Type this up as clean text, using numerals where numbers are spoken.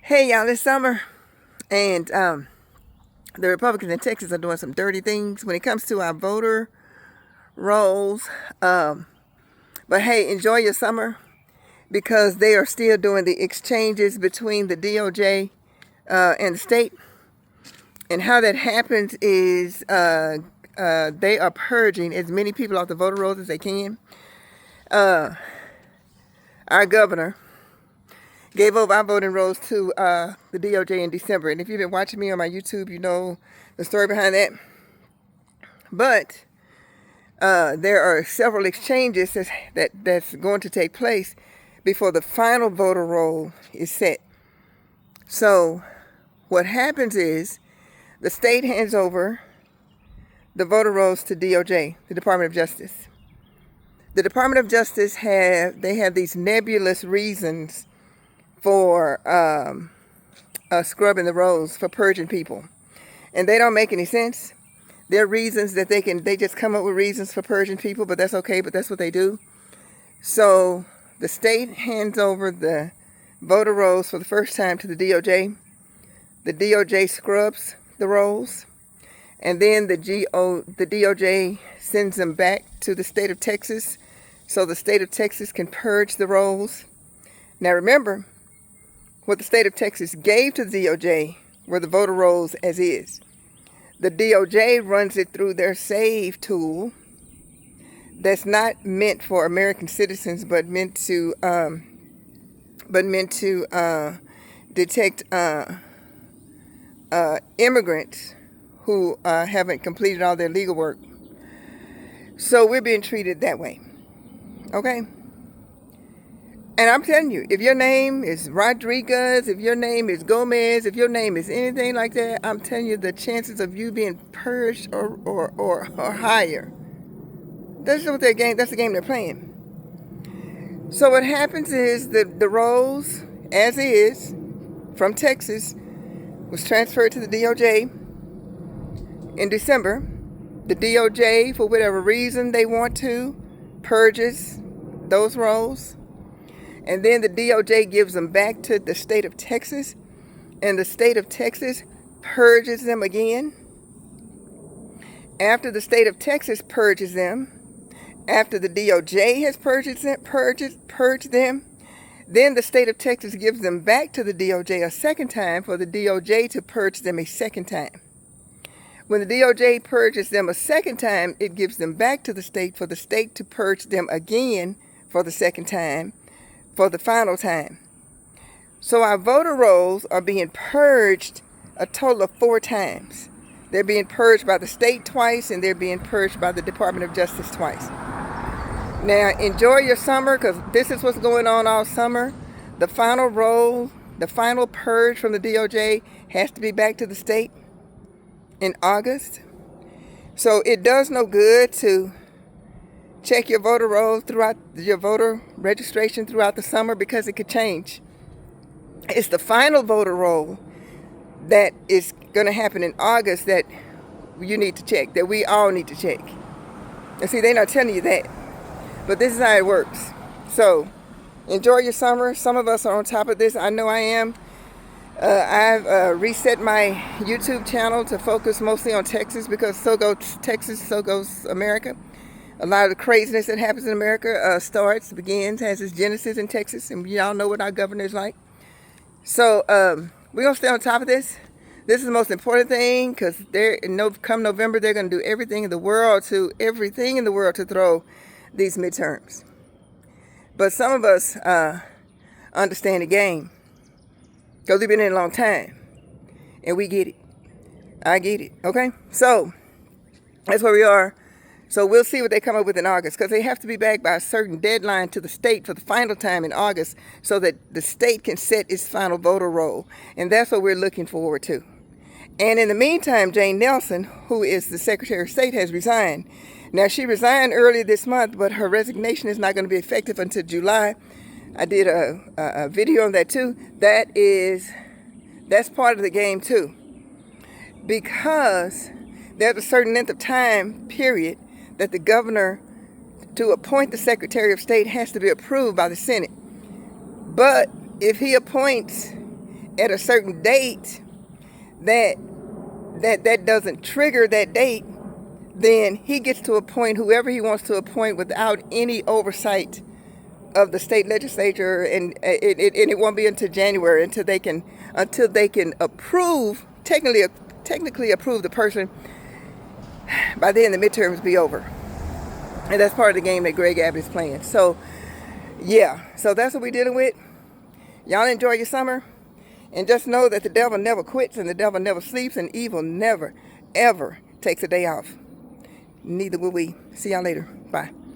Hey y'all, it's summer, and the Republicans in Texas are doing some dirty things when it comes to our voter rolls. But hey, enjoy your summer because they are still doing the exchanges between the DOJ and the state. And how that happens is they are purging as many people off the voter rolls as they can. Our governor gave over our voting rolls to the DOJ in December. And if you've been watching me on my YouTube, you know the story behind that. But there are several exchanges that's going to take place before the final voter roll is set. So what happens is the state hands over the voter rolls to DOJ, the Department of Justice. The Department of Justice have these nebulous reasons for scrubbing the rolls, for purging people, and they don't make any sense. There are reasons that they just come up with reasons for purging people, but that's okay, but that's what they do. So the state hands over the voter rolls for the first time to the DOJ. The DOJ scrubs the rolls, and then the DOJ sends them back to the state of Texas so the state of Texas can purge the rolls. Now remember, what the state of Texas gave to the DOJ were the voter rolls as is. The DOJ runs it through their SAVE tool that's not meant for American citizens, but meant to detect immigrants who haven't completed all their legal work. So we're being treated that way. Okay? And I'm telling you, if your name is Rodriguez, if your name is Gomez, if your name is anything like that, I'm telling you the chances of you being purged or higher. That's the game they're playing. So what happens is the rolls, as is, from Texas, was transferred to the DOJ in December. The DOJ, for whatever reason they want to, purges those rolls. And then the DOJ gives them back to the state of Texas, and the state of Texas purges them again. After the state of Texas purges them, after the DOJ has purged them, then the state of Texas gives them back to the DOJ a second time for the DOJ to purge them a second time. When the DOJ purges them a second time, it gives them back to the state for the state to purge them again for the second time, for the final time. So our voter rolls are being purged a total of 4 times. They're being purged by the state twice, and they're being purged by the Department of Justice twice. Now enjoy your summer, because this is what's going on all summer. The final roll, the final purge from the DOJ has to be back to the state in August. So it does no good to check your voter rolls throughout your voter registration throughout the summer, because it could change. It's the final voter roll that is going to happen in August that you need to check, that we all need to check. And see, they're not telling you that, but this is how it works. So enjoy your summer. Some of us are on top of this. I know I am. I've reset my YouTube channel to focus mostly on Texas, because so goes Texas, so goes America. A lot of the craziness that happens in America begins, has its genesis in Texas, and y'all know what our governor is like. So we're going to stay on top of this. This is the most important thing, because come November, they're going to do everything in the world to throw these midterms. But some of us understand the game, because we've been in it a long time, and we get it. I get it, okay? So that's where we are. So we'll see what they come up with in August, because they have to be back by a certain deadline to the state for the final time in August, so that the state can set its final voter roll. And that's what we're looking forward to. And in the meantime, Jane Nelson, who is the Secretary of State, has resigned. Now, she resigned earlier this month, but her resignation is not going to be effective until July. I did a video on that too. That's part of the game too, because there's a certain length of time period that the governor, to appoint the Secretary of State, has to be approved by the Senate. But if he appoints at a certain date that doesn't trigger that date, then he gets to appoint whoever he wants to appoint without any oversight of the state legislature, and it won't be until January until they can approve, technically approve the person. By then the midterms be over, and that's part of the game that Greg Abbott is playing. So yeah, so that's what we're dealing with. Y'all enjoy your summer, and just know that the devil never quits, and the devil never sleeps, and evil never ever takes a day off. Neither will we. See y'all later. Bye.